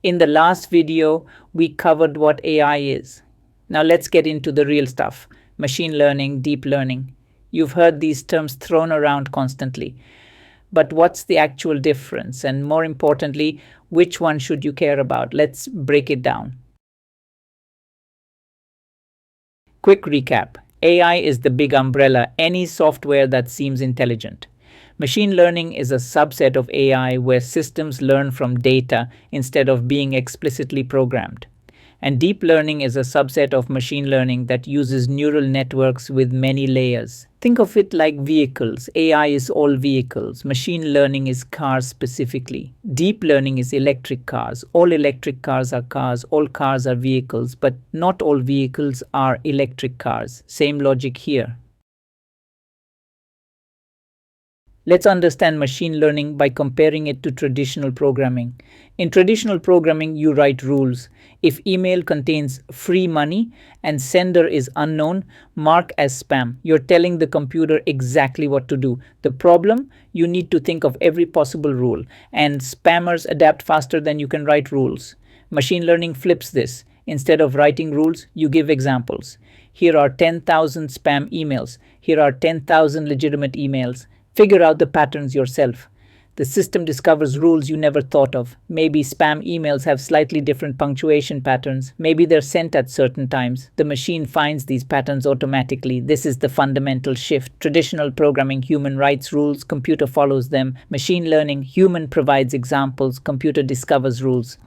In the last video, we covered what AI is. Now let's get into the real stuff: machine learning, deep learning. You've heard these terms thrown around constantly. But what's the actual difference? And more importantly, which one should you care about? Let's break it down. Quick recap: AI is the big umbrella, any software that seems intelligent. Machine learning is a subset of AI where systems learn from data instead of being explicitly programmed. And deep learning is a subset of machine learning that uses neural networks with many layers. Think of it like vehicles. AI is all vehicles. Machine learning is cars specifically. Deep learning is electric cars. All electric cars are cars. All cars are vehicles, but not all vehicles are electric cars. Same logic here. Let's understand machine learning by comparing it to traditional programming. In traditional programming, you write rules. If email contains free money and sender is unknown, mark as spam. You're telling the computer exactly what to do. The problem? You need to think of every possible rule, and spammers adapt faster than you can write rules. Machine learning flips this. Instead of writing rules, you give examples. Here are 10,000 spam emails. Here are 10,000 legitimate emails. Figure out the patterns yourself. The system discovers rules you never thought of. Maybe spam emails have slightly different punctuation patterns. Maybe they're sent at certain times. The machine finds these patterns automatically. This is the fundamental shift. Traditional programming, human writes rules, computer follows them. Machine learning, human provides examples, computer discovers rules.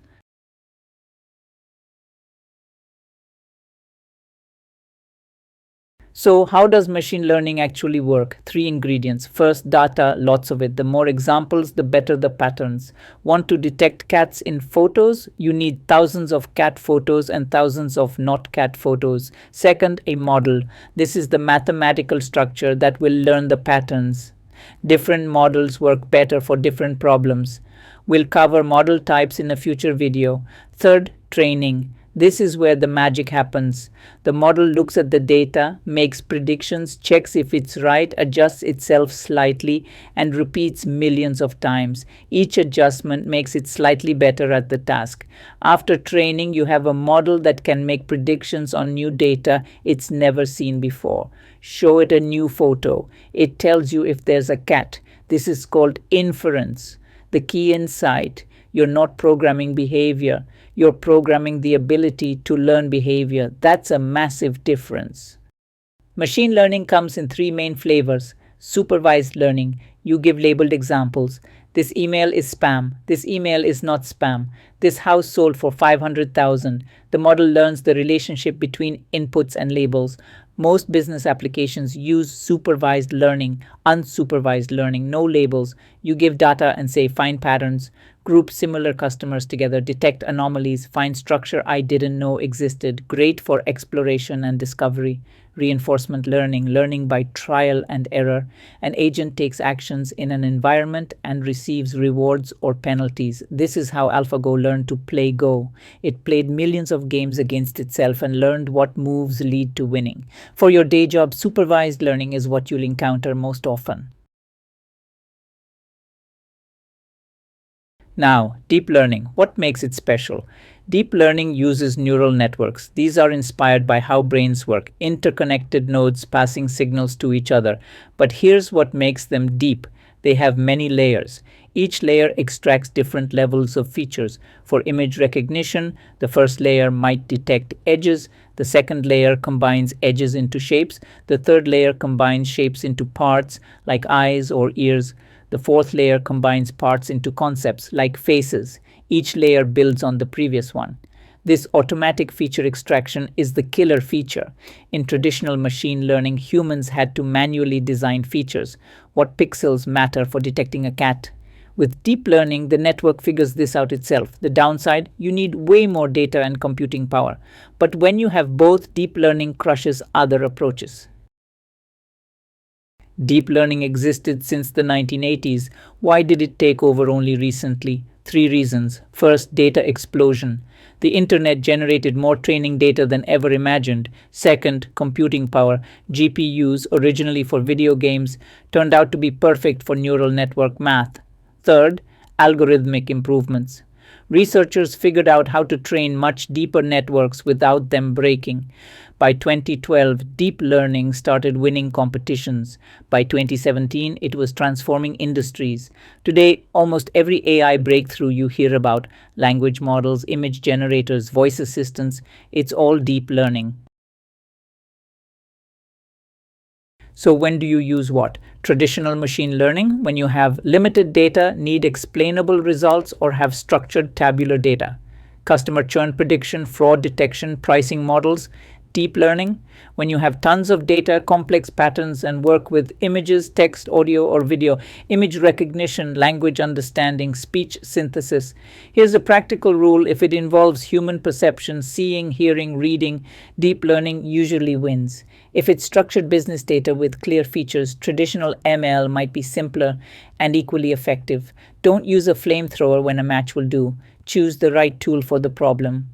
So, how does machine learning actually work? Three ingredients. First, data, lots of it. The more examples, the better the patterns. Want to detect cats in photos? You need thousands of cat photos and thousands of not cat photos. Second, a model. This is the mathematical structure that will learn the patterns. Different models work better for different problems. We'll cover model types in a future video. Third, training. This is where the magic happens. The model looks at the data, makes predictions, checks if it's right, adjusts itself slightly, and repeats millions of times. Each adjustment makes it slightly better at the task. After training, you have a model that can make predictions on new data it's never seen before. Show it a new photo. It tells you if there's a cat. This is called inference. The key insight: you're not programming behavior. You're programming the ability to learn behavior. That's a massive difference. Machine learning comes in three main flavors. Supervised learning. You give labeled examples. This email is spam. This email is not spam. This house sold for 500,000. The model learns the relationship between inputs and labels. Most business applications use supervised learning, unsupervised learning, no labels. You give data and say find patterns, group similar customers together, detect anomalies, find structure I didn't know existed. Great for exploration and discovery. Reinforcement learning, learning by trial and error. An agent takes actions in an environment and receives rewards or penalties. This is how AlphaGo learned to play Go. It played millions of games against itself and learned what moves lead to winning. For your day job, supervised learning is what you'll encounter most often. Now, deep learning. What makes it special? Deep learning uses neural networks. These are inspired by how brains work, interconnected nodes passing signals to each other. But here's what makes them deep. They have many layers. Each layer extracts different levels of features. For image recognition, the first layer might detect edges. The second layer combines edges into shapes. The third layer combines shapes into parts, like eyes or ears. The fourth layer combines parts into concepts, like faces. Each layer builds on the previous one. This automatic feature extraction is the killer feature. In traditional machine learning, humans had to manually design features. What pixels matter for detecting a cat? With deep learning, the network figures this out itself. The downside: you need way more data and computing power. But when you have both, deep learning crushes other approaches. Deep learning existed since the 1980s. Why did it take over only recently? Three reasons. First, data explosion. The internet generated more training data than ever imagined. Second, computing power. GPUs, originally for video games, turned out to be perfect for neural network math. Third, algorithmic improvements. Researchers figured out how to train much deeper networks without them breaking. By 2012, deep learning started winning competitions. By 2017, it was transforming industries. Today, almost every AI breakthrough you hear about, language models, image generators, voice assistants, it's all deep learning. So when do you use what? Traditional machine learning, when you have limited data, need explainable results, or have structured tabular data. Customer churn prediction, fraud detection, pricing models. Deep learning, when you have tons of data, complex patterns, and work with images, text, audio, or video, image recognition, language understanding, speech synthesis. Here's a practical rule: if it involves human perception, seeing, hearing, reading, deep learning usually wins. If it's structured business data with clear features, traditional ML might be simpler and equally effective. Don't use a flamethrower when a match will do. Choose the right tool for the problem.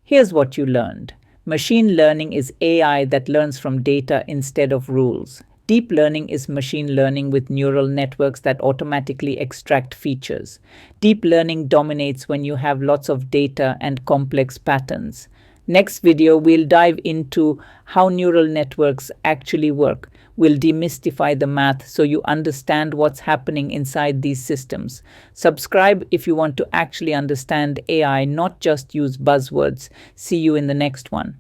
Here's what you learned. Machine learning is AI that learns from data instead of rules. Deep learning is machine learning with neural networks that automatically extract features. Deep learning dominates when you have lots of data and complex patterns. Next video, we'll dive into how neural networks actually work. We'll demystify the math so you understand what's happening inside these systems. Subscribe if you want to actually understand AI, not just use buzzwords. See you in the next one.